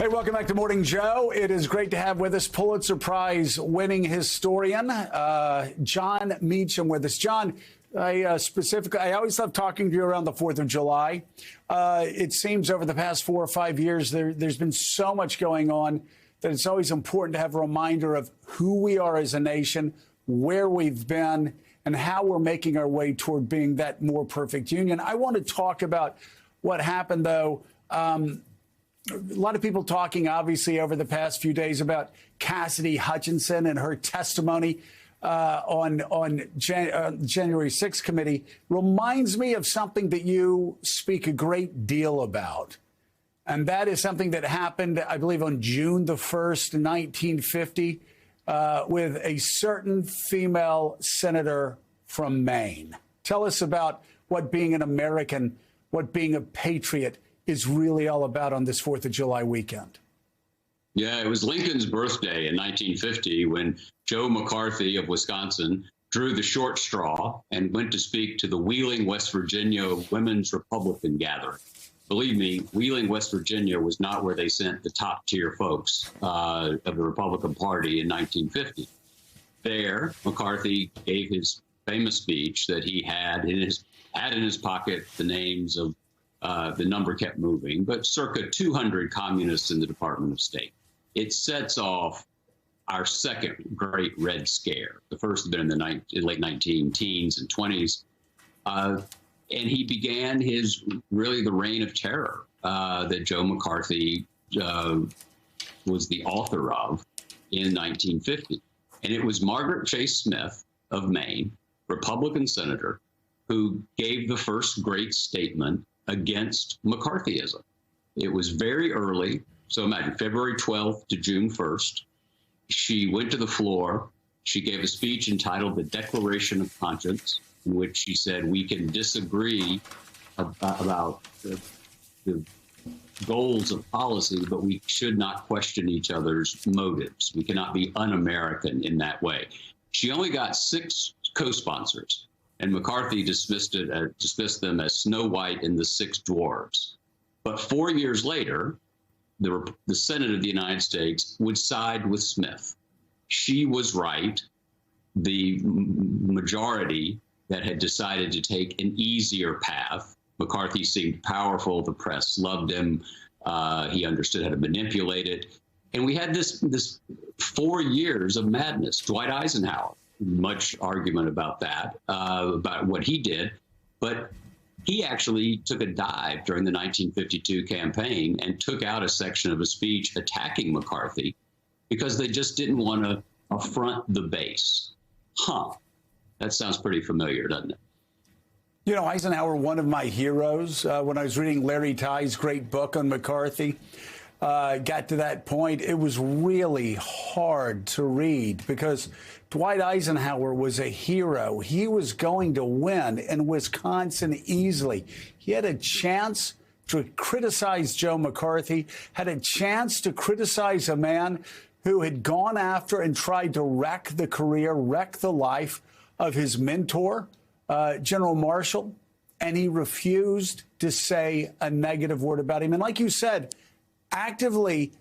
Hey, welcome back to Morning Joe. It is great to have with us Pulitzer Prize winning historian Jon Meacham with us. Jon, I always love talking to you around the 4th of July. It seems over the past 4 or 5 years, there's been so much going on that it's always important to have a reminder of who we are as a nation, where we've been, and how we're making our way toward being that more perfect union. I want to talk about what happened, though. A lot of people talking, obviously, over the past few days about Cassidy Hutchinson and her testimony on January 6th committee reminds me of something that you speak a great deal about. And that is something that happened, I believe, on June the 1st, 1950, with a certain female senator from Maine. Tell us about what being an American, what being a patriot is really all about on this 4th of July weekend. Yeah, it was Lincoln's birthday in 1950 when Joe McCarthy of Wisconsin drew the short straw and went to speak to the Wheeling, West Virginia Women's Republican Gathering. Believe me, Wheeling, West Virginia was not where they sent the top tier folks of the Republican Party in 1950. There, McCarthy gave his famous speech that he had in his pocket the names of the number kept moving, but circa 200 communists in the Department of State. It sets off our second great Red Scare. The first had been in the late 19-teens and 20s. And he began the reign of terror that Joe McCarthy was the author of in 1950. And it was Margaret Chase Smith of Maine, Republican senator, who gave the first great statement against McCarthyism. It was very early. So imagine February 12th to June 1st. She went to the floor. She gave a speech entitled The Declaration of Conscience, in which she said, we can disagree about the goals of policy, but we should not question each other's motives. We cannot be un-American in that way. She only got 6 co-sponsors, and McCarthy dismissed them as Snow White and the 6 Dwarves. But 4 years later, the Senate of the United States would side with Smith. She was right. The majority that had decided to take an easier path. McCarthy seemed powerful. The press loved him. He understood how to manipulate it. And we had this 4 years of madness. Dwight Eisenhower, much argument about that, about what he did. But he actually took a dive during the 1952 campaign and took out a section of a speech attacking McCarthy because they just didn't want to affront the base. That sounds pretty familiar, doesn't it? You know, Eisenhower, one of my heroes, when I was reading Larry Tye's great book on McCarthy, got to that point, it was really hard to read because Dwight Eisenhower was a hero. He was going to win in Wisconsin easily. He had a chance to criticize Joe McCarthy, had a chance to criticize a man who had gone after and tried to wreck the career, wreck the life of his mentor, General Marshall, and he refused to say a negative word about him. And like you said, actively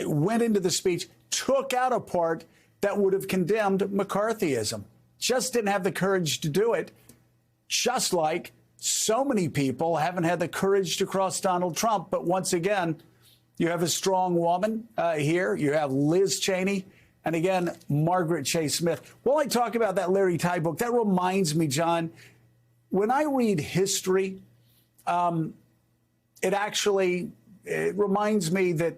went into the speech, took out a part that would have condemned McCarthyism. Just didn't have the courage to do it, just like so many people haven't had the courage to cross Donald Trump. But once again, you have a strong woman here. You have Liz Cheney. And again, Margaret Chase Smith. While I talk about that Larry Tye book, that reminds me, Jon, when I read history, it reminds me that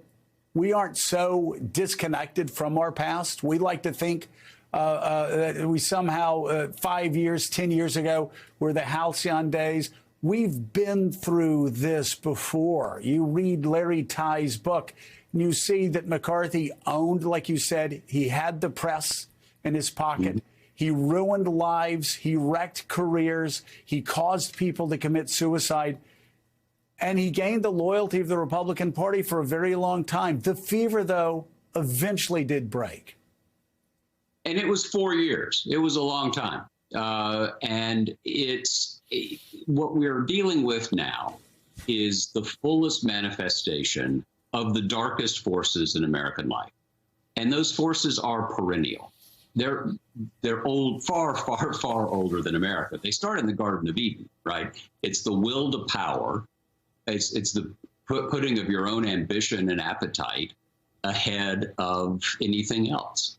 we aren't so disconnected from our past. We like to think that we somehow, 5 years, 10 years ago, were the halcyon days. We've been through this before. You read Larry Tye's book, and you see that McCarthy owned, like you said, he had the press in his pocket. Mm-hmm. He ruined lives. He wrecked careers. He caused people to commit suicide. And he gained the loyalty of the Republican Party for a very long time. The fever, though, eventually did break. And it was 4 years. It was a long time. And what we're dealing with now is the fullest manifestation of the darkest forces in American life. And those forces are perennial. They're old, far, far, far older than America. They start in the Garden of Eden, right? It's the will to power. It's the putting of your own ambition and appetite ahead of anything else.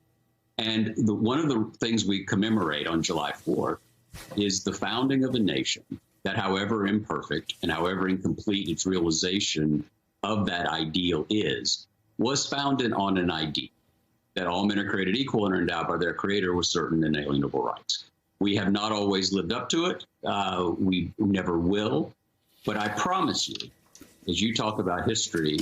And one of the things we commemorate on July 4th is the founding of a nation that, however imperfect and however incomplete its realization of that ideal is, was founded on an idea that all men are created equal and are endowed by their creator with certain inalienable rights. We have not always lived up to it. We never will. But I promise you, as you talk about history,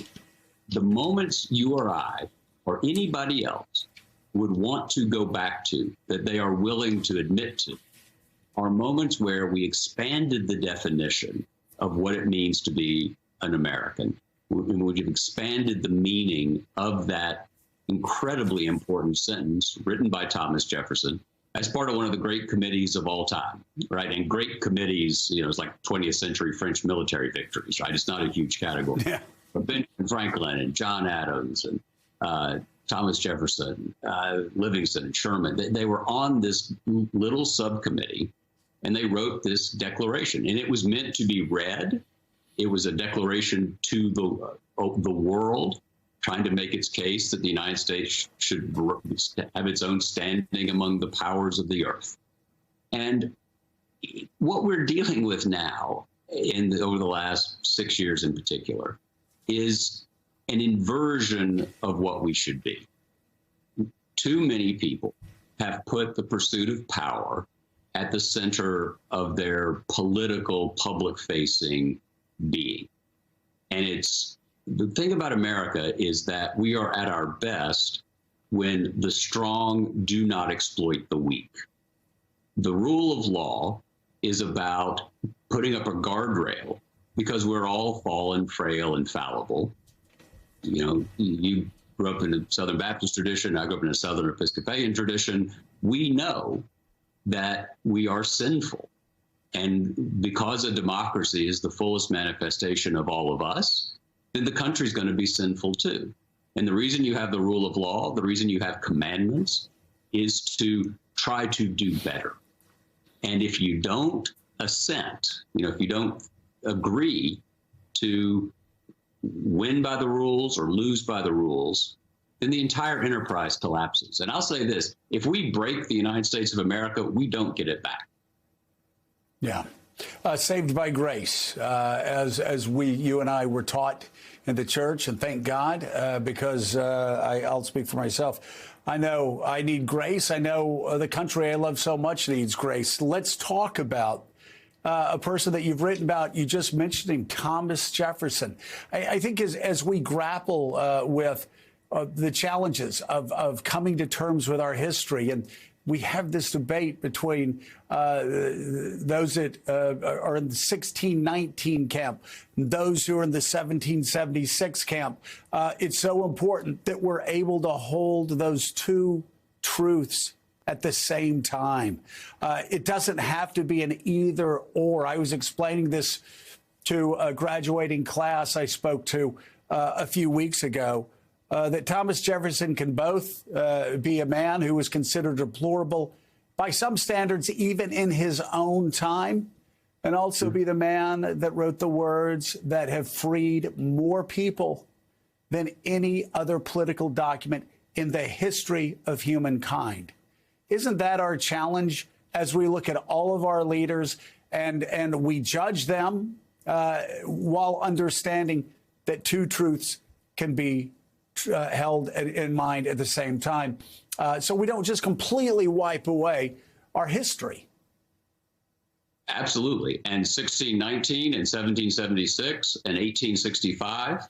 the moments you or I or anybody else would want to go back to, that they are willing to admit to, are moments where we expanded the definition of what it means to be an American. We've expanded the meaning of that incredibly important sentence written by Thomas Jefferson as part of one of the great committees of all time, right? And great committees, it's like 20th century French military victories, right? It's not a huge category. Yeah. But Benjamin Franklin and John Adams and Thomas Jefferson, Livingston and Sherman, they were on this little subcommittee, and they wrote this declaration. And it was meant to be read. It was a declaration to the world, trying to make its case that the United States should have its own standing among the powers of the earth. And what we're dealing with now, over the last 6 years in particular, is an inversion of what we should be. Too many people have put the pursuit of power at the center of their political, public-facing being. And the thing about America is that we are at our best when the strong do not exploit the weak. The rule of law is about putting up a guardrail because we're all fallen, frail, and fallible. You grew up in a Southern Baptist tradition. I grew up in a Southern Episcopalian tradition. We know that we are sinful. And because a democracy is the fullest manifestation of all of us, then the country's going to be sinful too. And the reason you have the rule of law, the reason you have commandments, is to try to do better. And if you don't assent, if you don't agree to win by the rules or lose by the rules, then the entire enterprise collapses. And I'll say this, if we break the United States of America, we don't get it back. Yeah. Saved by grace, as you and I were taught in the church, and thank God, because I'll speak for myself. I know I need grace. I know the country I love so much needs grace. Let's talk about a person that you've written about. You just mentioned him, Thomas Jefferson. I think as we grapple with the challenges of coming to terms with our history, and we have this debate between those that are in the 1619 camp, those who are in the 1776 camp. It's so important that we're able to hold those two truths at the same time. It doesn't have to be an either or. I was explaining this to a graduating class I spoke to a few weeks ago. That Thomas Jefferson can both be a man who was considered deplorable by some standards, even in his own time, and also be the man that wrote the words that have freed more people than any other political document in the history of humankind. Isn't that our challenge as we look at all of our leaders and we judge them while understanding that two truths can be held in mind at the same time, so we don't just completely wipe away our history? Absolutely. And 1619 and 1776 and 1865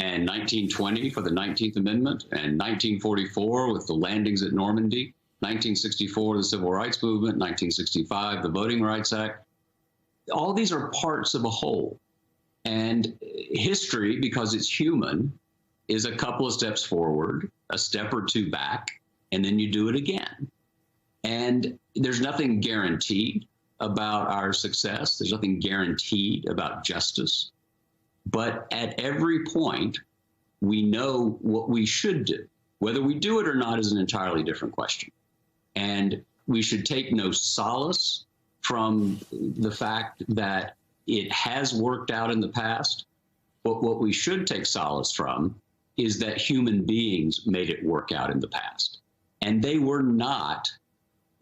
and 1920 for the 19th Amendment and 1944 with the landings at Normandy, 1964 the Civil Rights Movement, 1965 the Voting Rights Act. All these are parts of a whole. And history, because it's human, is a couple of steps forward, a step or two back, and then you do it again. And there's nothing guaranteed about our success. There's nothing guaranteed about justice. But at every point, we know what we should do. Whether we do it or not is an entirely different question. And we should take no solace from the fact that it has worked out in the past. But what we should take solace from is that human beings made it work out in the past. And they were not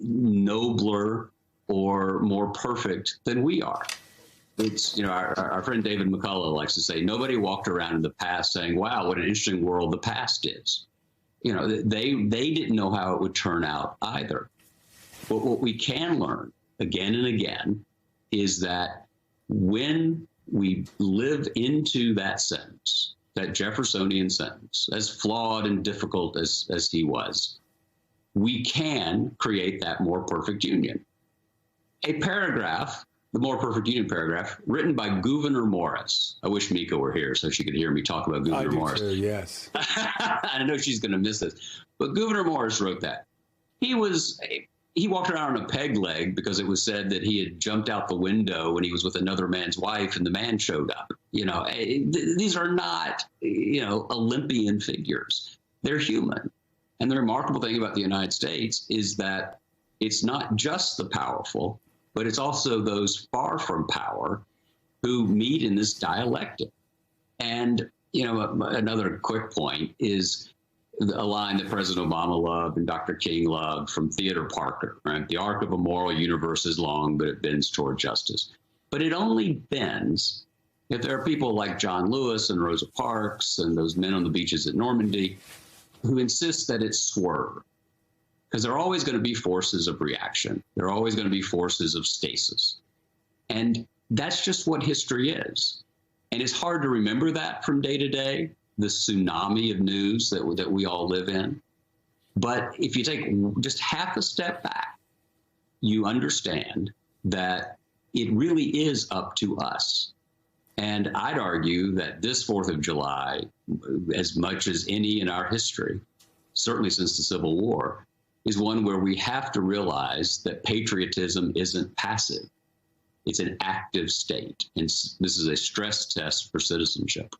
nobler or more perfect than we are. It's, you know, our friend David McCullough likes to say, nobody walked around in the past saying, wow, what an interesting world the past is. You know, they didn't know how it would turn out either. But what we can learn again and again is that when we live into that sentence, that Jeffersonian sentence, as flawed and difficult as he was, we can create that more perfect union. A paragraph, the more perfect union paragraph, written by Gouverneur Morris. I wish Mika were here so she could hear me talk about Gouverneur Morris. Too, yes. I know she's going to miss this, but Gouverneur Morris wrote that. He walked around on a peg leg because it was said that he had jumped out the window when he was with another man's wife and the man showed up. You know, these are not, you know, Olympian figures. They're human. And the remarkable thing about the United States is that it's not just the powerful, but it's also those far from power who meet in this dialectic. And, you know, another quick point is a line that President Obama loved and Dr. King loved from Theodore Parker, right? The arc of a moral universe is long, but it bends toward justice. But it only bends if there are people like John Lewis and Rosa Parks and those men on the beaches at Normandy who insist that it swerve. Because there are always going to be forces of reaction. There are always going to be forces of stasis. And that's just what history is. And it's hard to remember that from day to day, the tsunami of news that we all live in. But if you take just half a step back, you understand that it really is up to us. And I'd argue that this 4th of July, as much as any in our history, certainly since the Civil War, is one where we have to realize that patriotism isn't passive. It's an active state. And this is a stress test for citizenship.